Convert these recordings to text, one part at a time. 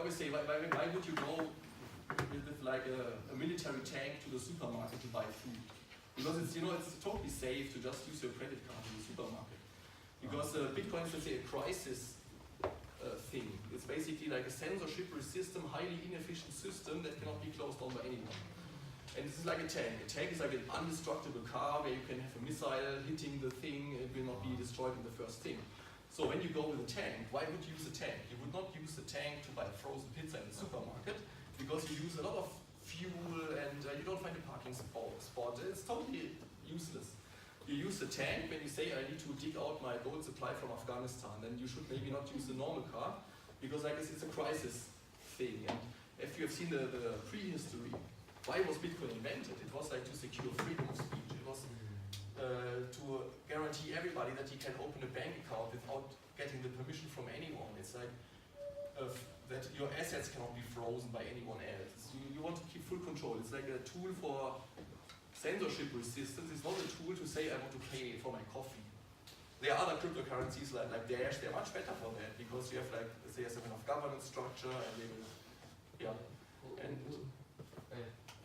always say, why would you go with like a military tank to the supermarket to buy food? Because it's, you know, it's totally safe to just use your credit card in the supermarket. Because Bitcoin is, let's say, a crisis thing. It's basically like a censorship-resistant, highly inefficient system that cannot be closed down by anyone. And this is like a tank. A tank is like an indestructible car where you can have a missile hitting the thing, it will not be destroyed in the first thing. So when you go with a tank, why would you use a tank? You would not use a tank to buy frozen pizza in the supermarket because you use a lot of fuel and you don't find a parking spot. It's totally useless. You use a tank when you say, I need to dig out my gold supply from Afghanistan, then you should maybe not use a normal car because I guess it's a crisis thing. And if you have seen the prehistory, why was Bitcoin invented? It was like to secure freedom of speech. It was to guarantee everybody that he can open a bank account without getting the permission from anyone. It's like that your assets cannot be frozen by anyone else. You want to keep full control. It's like a tool for censorship resistance. It's not a tool to say I want to pay for my coffee. There are other cryptocurrencies like Dash. They're much better for that because you have like there's a kind of governance structure and they will, yeah.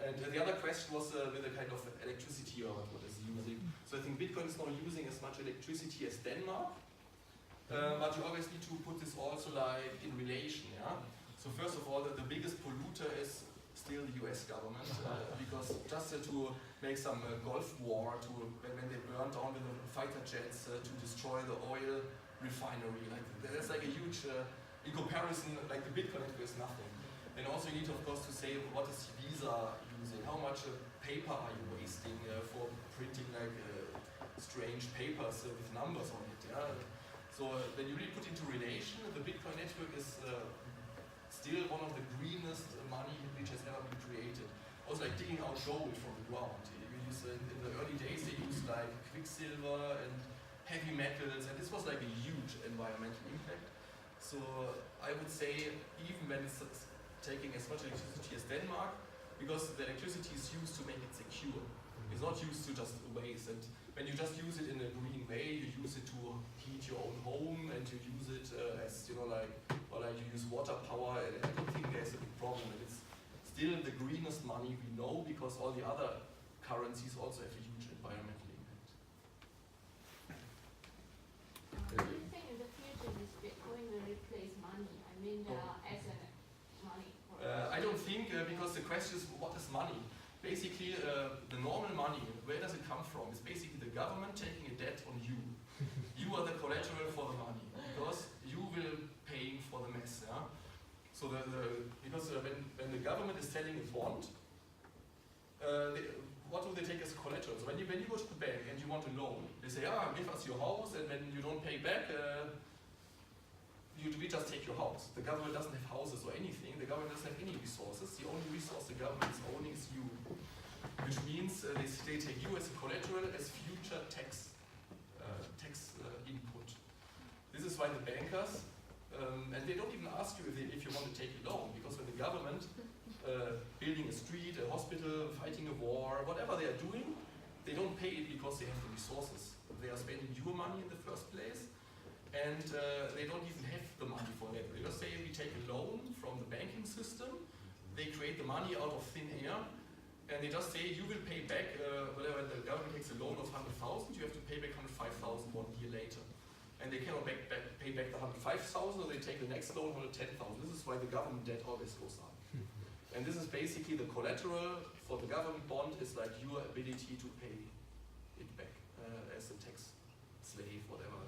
And the other question was with a kind of electricity or what is using. So I think Bitcoin is not using as much electricity as Denmark, but you always need to put this also like in relation. Yeah. So first of all, the biggest polluter is still the US government because just to make some Gulf War, when they burn down with the fighter jets to destroy the oil refinery, like there's like a huge, in comparison, like the Bitcoin network is nothing. And also you need, of course, to say what is Visa using, how much paper are you wasting for printing like strange papers with numbers on it. Yeah? So when you really put into relation, the Bitcoin network is still one of the greenest money which has ever been created. Also like digging out gold from the ground. You use, in the early days they used like quicksilver and heavy metals, and this was like a huge environmental impact. So I would say even when it's taking as much electricity as Denmark, because the electricity is used to make it secure. It's not used to just waste. And when you just use it in a green way, you use it to heat your own home, and you use it as, you know, like, or like you use water power. I don't think there's a big problem. And it's still the greenest money we know because all the other currencies also have a huge environmental impact. Do you think in the future this Bitcoin will replace money? I mean, as a money? I don't think, because the question is, what is money? Basically, the normal money, where does it come from? It's basically the government taking a debt on you. You are the collateral for the money, because you will pay for the mess. Yeah? So because when the government is selling a bond, what do they take as collateral? So when you go to the bank and you want a loan, they say, give us your house, and when you don't pay back, we just take your house. The government doesn't have houses or anything. The government doesn't have any resources. The only resource the government is owning is you. Which means they take you as a collateral as future tax input. This is why the bankers, and they don't even ask you if you want to take a loan, because when the government, building a street, a hospital, fighting a war, whatever they are doing, they don't pay it because they have the resources. They are spending your money in the first place. And they don't even have the money for that. They just say we take a loan from the banking system, they create the money out of thin air, and they just say you will pay back, whatever the government takes a loan of 100,000, you have to pay back 105,000 1 year later. And they cannot pay back the 105,000, so they take the next loan 110,000. This is why the government debt always goes up. And this is basically the collateral for the government bond is like your ability to pay it back as a tax slave, whatever.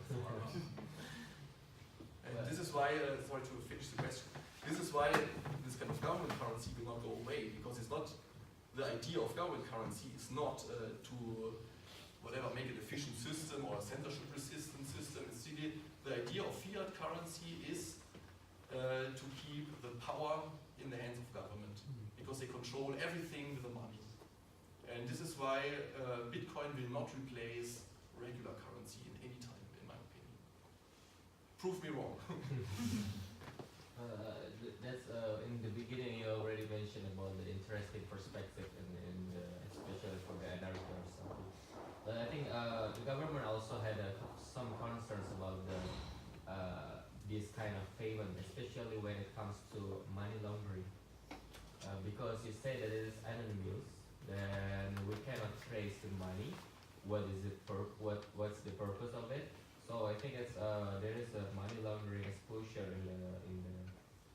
And this is why, sorry to finish the question, this is why this kind of government currency will not go away, because it's not, the idea of government currency is not to, whatever, make an efficient system or a censorship resistant system. It's really, the idea of fiat currency is to keep the power in the hands of government, because they control everything with the money. And this is why Bitcoin will not replace regular currency in any time, in my opinion. Prove me wrong. That's in the beginning you already mentioned about the interesting perspective and especially for the anarchy or something. But I think the government also had some concerns about the this kind of payment, especially when it comes to money because you say that it is anonymous, then we cannot trace the money. What is it? What's the purpose of it? So I think it's there is a money laundering exposure in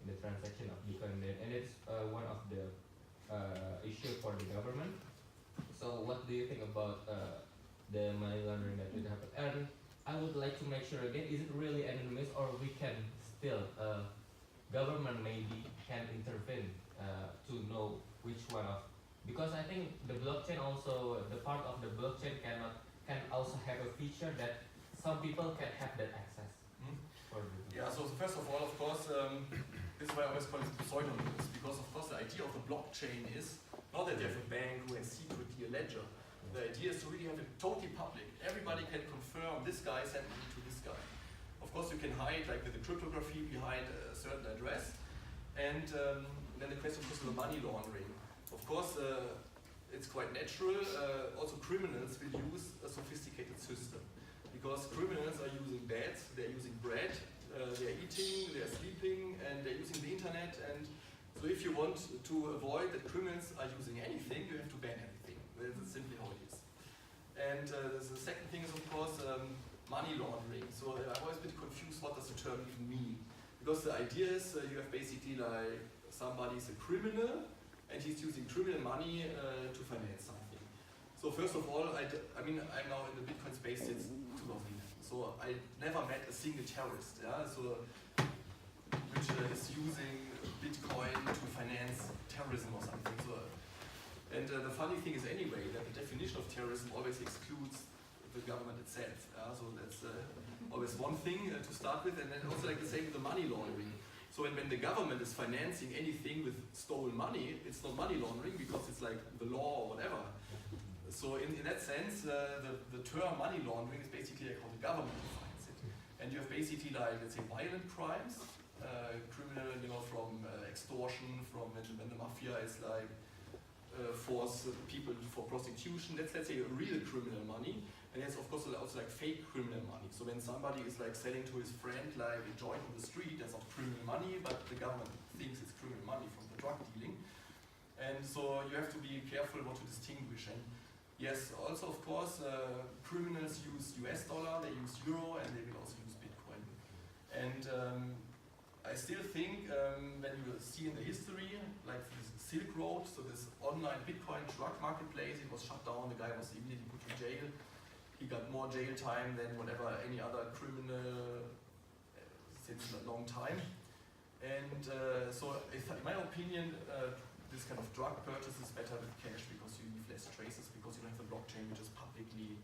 the transaction of Bitcoin, and it's one of the issue for the government. So what do you think about the money laundering that would happen? And I would like to make sure again, is it really anonymous, or we can still government maybe can intervene to know which one of, because I think the blockchain also, the part of the blockchain can also have a feature that some people can have that access. Yeah, so first of all, of course, this is why I always call it pseudonymous, because of course the idea of the blockchain is not that you have a bank who has secretly a ledger. The idea is to really have it totally public. Everybody can confirm this guy sent money to this guy. Of course, you can hide, like with the cryptography, behind a certain address. And then the question of the money laundering. Of course, it's quite natural. Also, criminals will use a sophisticated system, because criminals are using beds, they're using bread, they're eating, they're sleeping, and they're using the internet. And so, if you want to avoid that criminals are using anything, you have to ban everything. That's simply how it is. And the second thing is, of course, money laundering. So I'm always a bit confused, what does the term even mean? Because the idea is you have basically like somebody's a criminal and he's using criminal money to finance something. So first of all, I mean, I'm now in the Bitcoin space since 2011. So I never met a single terrorist, yeah? So, which is using Bitcoin to finance terrorism or something. So, and the funny thing is anyway, that the definition of terrorism always excludes the government itself. So that's always one thing to start with, and then also like the same with the money laundering. So when the government is financing anything with stolen money, it's not money laundering because it's like the law or whatever. So in that sense, the term money laundering is basically like how the government defines it. And you have basically like, let's say, violent crimes, criminal, you know, from extortion, from when the mafia is like force people for prostitution. That's, let's say, real criminal money. And there's of course also like fake criminal money. So when somebody is like selling to his friend like a joint on the street, that's not criminal money, but the government thinks it's criminal money from the drug dealing. And so you have to be careful what to distinguish. And yes, also of course, criminals use US dollar, they use euro, and they will also use Bitcoin. And I still think when you see in the history, like this Silk Road, so this online Bitcoin drug marketplace, it was shut down, the guy was immediately put in jail. He got more jail time than whatever any other criminal since a long time. And so in my opinion, this kind of drug purchase is better with cash because you leave less traces, because you don't have the blockchain which is publicly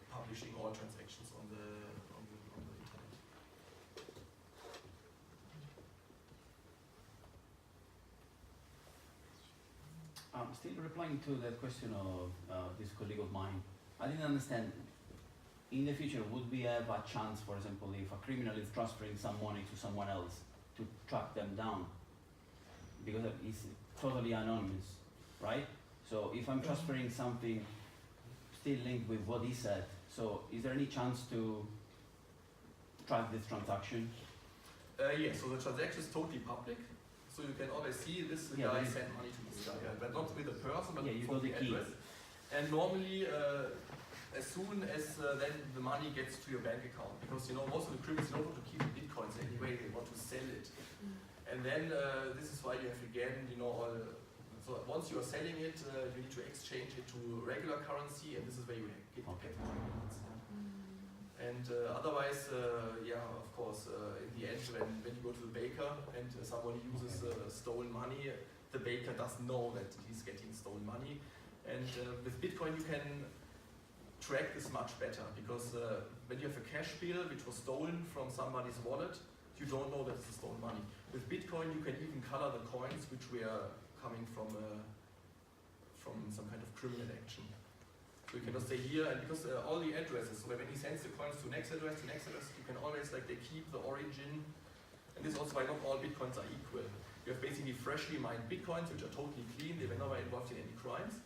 publishing all transactions on the internet. Still replying to that question of this colleague of mine, I didn't understand. In the future, would we have a chance, for example, if a criminal is transferring some money to someone else, to track them down? Because it's totally anonymous, right? So if I'm transferring something still linked with what he said, so is there any chance to track this transaction? Yeah, so the transaction is totally public. So you can always see this guy sent money to this guy, but not with a person, but from the address. And normally, as soon as then the money gets to your bank account, because you know most of the criminals don't want to keep the bitcoins anyway; they want to sell it. And then this is why you have again, you know, so once you are selling it, you need to exchange it to regular currency, and this is where you get the payments. And otherwise, yeah, of course, in the end, when you go to the baker and somebody uses stolen money, the baker doesn't know that he's getting stolen money. And with Bitcoin, you can track this much better, because when you have a cash bill which was stolen from somebody's wallet, you don't know that it's stolen money. With Bitcoin, you can even color the coins which were coming from some kind of criminal action. So you can just say here, and because all the addresses, so when he sends the coins to next address, you can always, like, they keep the origin. And this is also why not all Bitcoins are equal. You have basically freshly mined Bitcoins, which are totally clean, they were never involved in any crimes.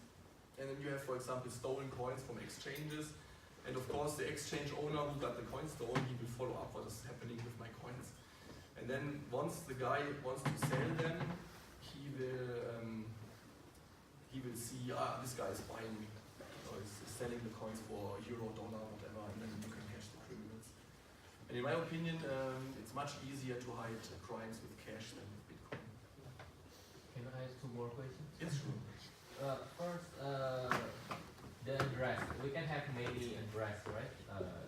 And then you have, for example, stolen coins from exchanges. And of course, the exchange owner who got the coins stolen, he will follow up what is happening with my coins. And then once the guy wants to sell them, he he will see, this guy is buying or is selling the coins for euro, dollar, whatever, and then you can catch the criminals. And in my opinion, it's much easier to hide crimes with cash than with Bitcoin. Can I ask 2 more questions? Yes, sure. First, the address. We can have many address, right?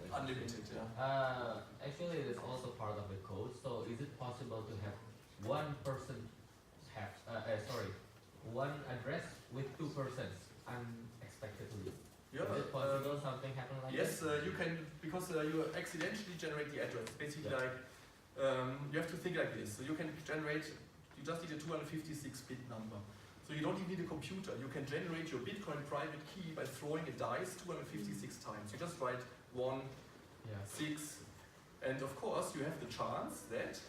Unlimited, yeah. Actually, it is also part of the code. So, is it possible to have one person have, one address with 2 persons unexpectedly? Yeah, is it possible something happen like yes, that? you can, because you accidentally generate the address. Basically, like, you have to think like this. So you can generate, you just need a 256-bit number. So you don't even need a computer. You can generate your Bitcoin private key by throwing a dice 256 times. You just write 1, 6, and of course you have the chance that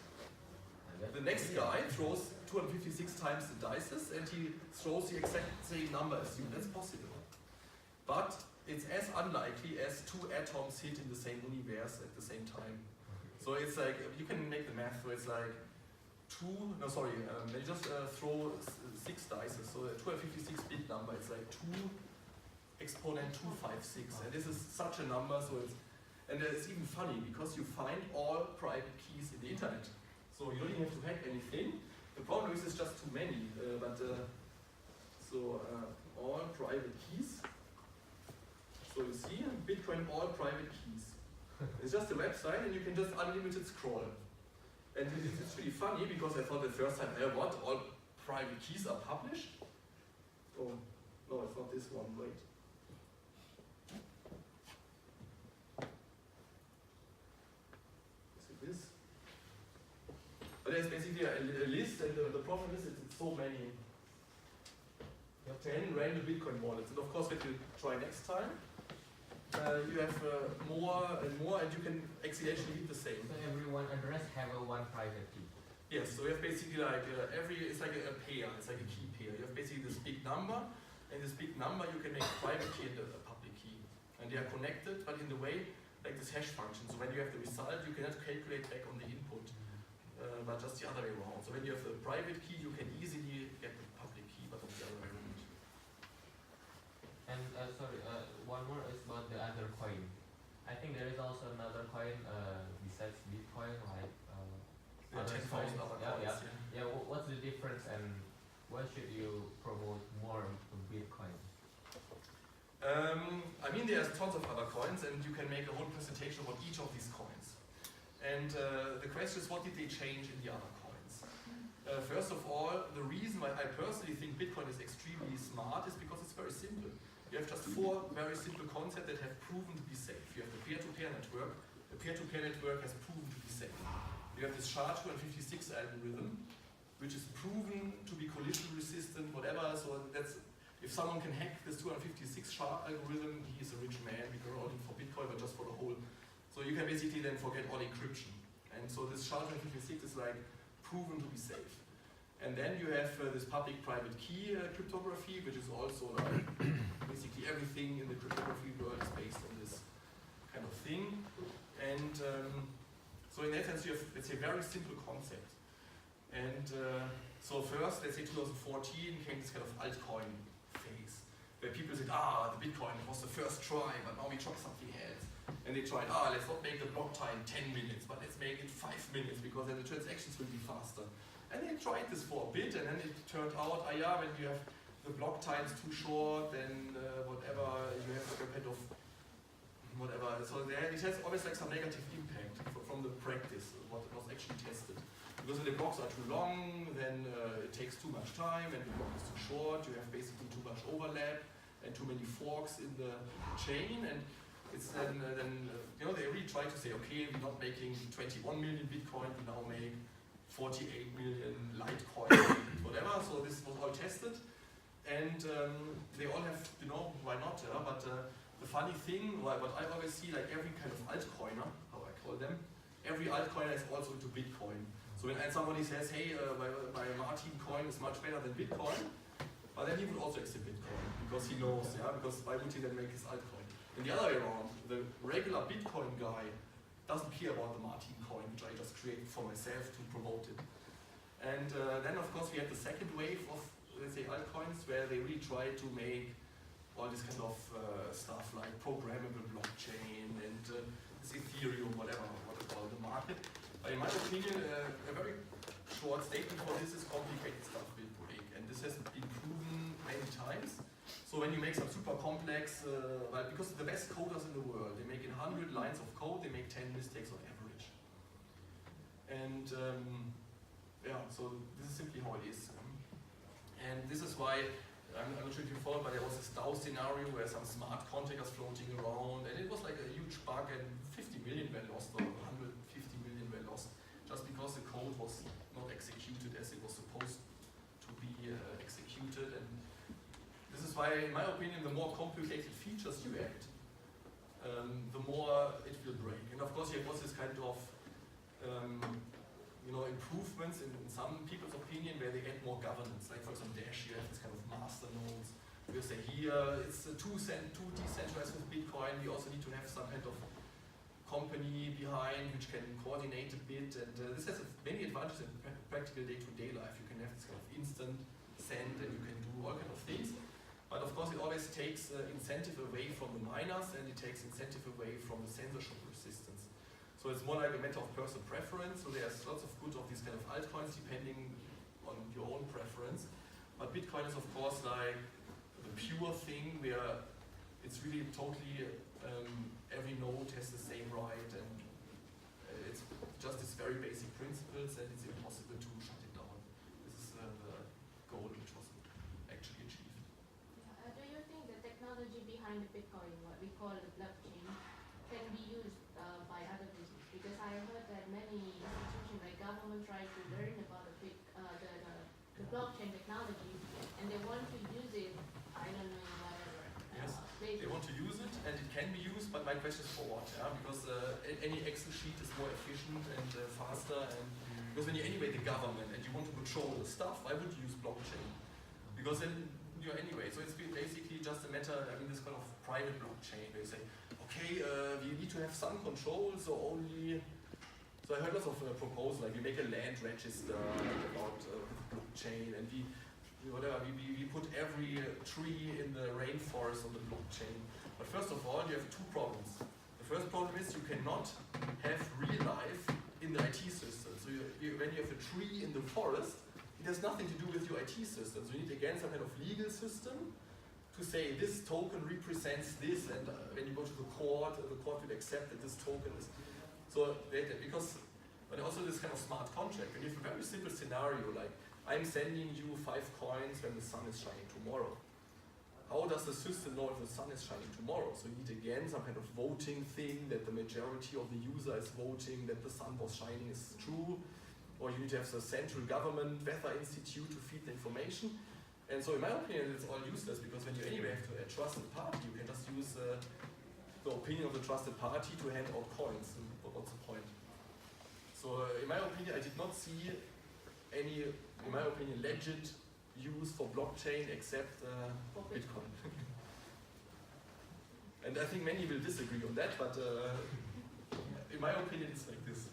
the next guy throws 256 times the dices and he throws the exact same number as you. That's possible. But it's as unlikely as 2 atoms hit in the same universe at the same time. So it's like, you can make the math, so it's like they just throw 6 dices, so a 256-bit number, it's like 2 exponent 256, and this is such a number, so it's even funny, because you find all private keys in the internet. So you don't even have to hack anything. The problem is it's just too many, all private keys. So you see, Bitcoin all private keys. It's just a website and you can just unlimited scroll. And it's really funny because I thought the first time, what? All private keys are published? Oh, no, it's not this one, wait. Is it this? But there's basically a list, and the problem is it's so many. You have 10 random Bitcoin wallets, and of course, when you try next time, you have more and more, and you can accidentally hit the same. So every one address have a one private key. Yes, so you have basically like it's like a pair, it's like a key pair. You have basically this big number, and this big number you can make a private key and a public key. And they are connected, but in the way, like this hash function. So when you have the result, you cannot calculate back on the input, but just the other way around. So when you have the private key, you can easily get the public key, but not the other way around. And one more is about the other coin. I think there is also another coin besides Bitcoin, like other 10,000 coins. other coins. Yeah. What's the difference, and why should you promote more of Bitcoin? I mean, there's tons of other coins, and you can make a whole presentation about each of these coins. And the question is, what did they change in the other coins? First of all, the reason why I personally think Bitcoin is extremely smart is because it's very simple. You have just 4 very simple concepts that have proven to be safe. You have the peer-to-peer network. The peer-to-peer network has proven to be safe. You have this SHA-256 algorithm, which is proven to be collision resistant, whatever. So that's, if someone can hack this 256 SHA algorithm, he is a rich man, because not only for Bitcoin, but just for the whole. So you can basically then forget all encryption. And so this SHA-256 is like proven to be safe. And then you have this public-private key cryptography, which is also like basically everything in the cryptography world is based on this kind of thing. And so in that sense, you have, let's say, very simple concept. And so first, let's say 2014 came this kind of altcoin phase, where people said, the Bitcoin was the first try, but now we try something else. And they tried, let's not make the block time 10 minutes, but let's make it 5 minutes, because then the transactions will be faster. And they tried this for a bit, and then it turned out, when you have the block times too short, then whatever, you have a kind of whatever. So it has always like some negative impact from the practice, what was actually tested. Because when the blocks are too long, then it takes too much time, and the block is too short, you have basically too much overlap, and too many forks in the chain, and it's then they really try to say, okay, we're not making 21 million Bitcoin, we now make 48 million Litecoin, whatever. So this was all tested, and they all have, why not? But the funny thing, what I always see, like every kind of altcoiner, how I call them, every altcoiner is also into Bitcoin. So when somebody says, hey, my Martin coin is much better than Bitcoin, but then he would also accept Bitcoin, because he knows, because why would he then make his altcoin? And the other way around, the regular Bitcoin guy doesn't care about the Martin coin, which I just created for myself to promote it. And then of course we had the second wave of, let's say, altcoins, where they really tried to make all this kind of stuff like programmable blockchain and this Ethereum, whatever, what they call the market. But in my opinion, a very short statement for this is complicated stuff will break, and this has been proven many times. So when you make some super complex, well, because the best coders in the world, they make in 100 lines of code, they make 10 mistakes on average. And yeah, so this is simply how it is. And this is why, I'm not sure if you follow, but there was this DAO scenario where some smart contract was floating around, and it was like a huge bug, and 50 million were lost, or 150 million were lost, just because the code was not executed as it was supposed to be executed. And this is why, in my opinion, the more complicated features you add, the more it will break. And of course, you have also this kind of improvements in some people's opinion where they add more governance. Like for example, Dash, you have this kind of master nodes. We say here it's too decentralized with Bitcoin. We also need to have some kind of company behind which can coordinate a bit. And this has many advantages in practical day-to-day life. You can have this kind of instant send, and you can do all kind of things. But of course, it always takes incentive away from the miners, and it takes incentive away from the censorship resistance. So it's more like a matter of personal preference. So there's lots of good of these kind of altcoins depending on your own preference. But Bitcoin is of course like the pure thing where it's really totally, every node has the same right, and it's just these very basic principles, and it's impossible to shut it down. This is the goal which was actually achieved. Do you think the technology behind the Bitcoin, what we call the blockchain, can be used by other businesses? Because I heard that many institutions like government try to learn about the blockchain technology, and they want to use it, I don't know, whatever. Yes, they want to use it, and it can be used, but my question is for what? Yeah? Because any Excel sheet is more efficient and faster, and because when you're anyway the government and you want to control the stuff, why would you use blockchain? Because then you're anyway, so it's basically just a matter, this kind of private blockchain, where you say, okay, we need to have some control, so I heard lots of proposals, like we make a land register about blockchain, and we put every tree in the rainforest on the blockchain. But first of all, you have two problems. The first problem is you cannot have real life in the IT system. So when you have a tree in the forest, it has nothing to do with your IT system. So you need again some kind of legal system to say this token represents this, and when you go to the court will accept that this token is. So but also this kind of smart contract. When you have a very simple scenario like I'm sending you 5 coins when the sun is shining tomorrow. How does the system know if the sun is shining tomorrow? So you need again some kind of voting thing that the majority of the user is voting that the sun was shining is true, or you need to have the central government weather institute to feed the information. And so in my opinion, it's all useless, because when you anyway have a trusted party, you can just use the opinion of the trusted party to hand out coins. And what's the point? So in my opinion, I did not see any, in my opinion, legit use for blockchain except Bitcoin. And I think many will disagree on that, but in my opinion, it's like this.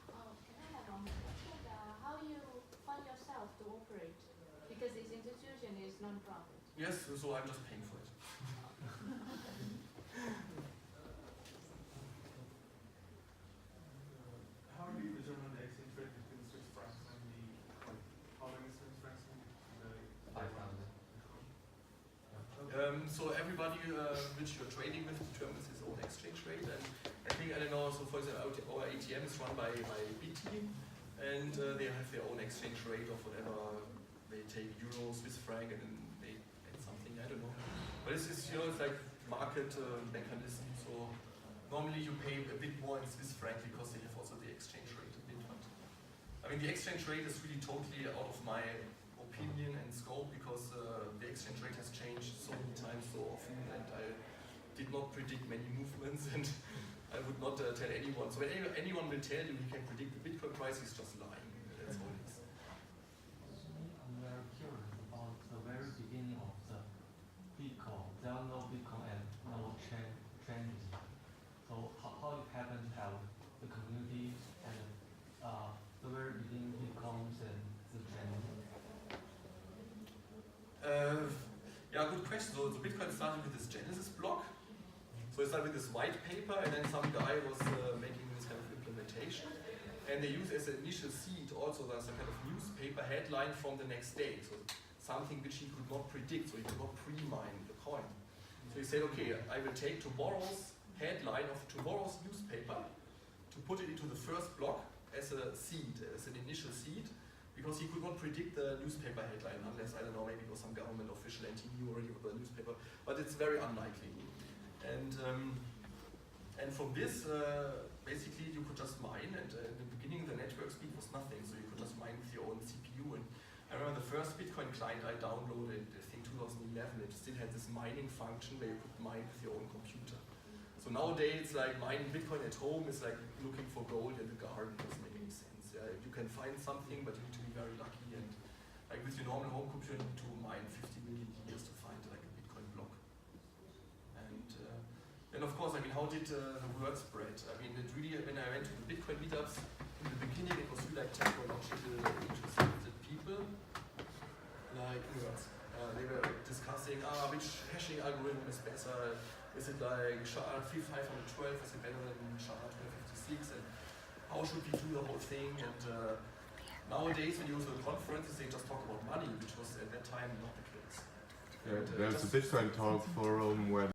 Can I have one more question? How you fund yourself to operate? Because this institution is non-profit. Yes, so I'm just paying for it. How do you determine the exchange rate between Swiss francs and the following Swiss francs and the 5,000. So everybody which you're trading with determines his own exchange rate, and I think, I don't know, so for example, our ATM is run by BT, and they have their own exchange rate of whatever. They take euro, Swiss franc, and then they add something, I don't know. But it's it's like market mechanism, so normally you pay a bit more in Swiss franc because they have also the exchange rate a bit. But the exchange rate is really totally out of my opinion and scope, because the exchange rate has changed so many times, so often, and I did not predict many movements, and I would not tell anyone. So when anyone will tell you he can predict the Bitcoin price, he's just lying. That's all it is. I'm very curious about the very beginning of the Bitcoin. There are no Bitcoin and no changes. So how it happened to have the community and the very beginning good question. So Bitcoin started with this Genesis block. So it started with this white paper, and then some guy was making this kind of implementation. And they use as an initial seed also there's a kind of newspaper headline from the next day. So something which he could not predict, so he could not pre-mine the coin. So he said, okay, I will take tomorrow's headline of tomorrow's newspaper to put it into the first block as a seed, as an initial seed, because he could not predict the newspaper headline unless, I don't know, maybe it was some government official and he knew already about the newspaper, but it's very unlikely. And from this, basically you could just mine, and in the beginning the network speed was nothing, so you could just mine with your own CPU. And I remember the first Bitcoin client I downloaded, I think 2011, it still had this mining function where you could mine with your own computer. So nowadays, like mining Bitcoin at home is like looking for gold in the garden. It doesn't make any sense. You can find something, but you need to be very lucky. And like with your normal home computer, you need to mine 50 million years to find like a Bitcoin block. And of course, I mean, how did the word spread? I mean, it really, when I went to the Bitcoin meetups, in the beginning it was really like technological interested people, like nerds. They were discussing, which hashing algorithm is better? Is it like SHA-512? Is it better than SHA-1256? And how should we do the whole thing? And nowadays, when you go to the conferences, they just talk about money, which was at that time not the case. There's a Bitcoin talk forum where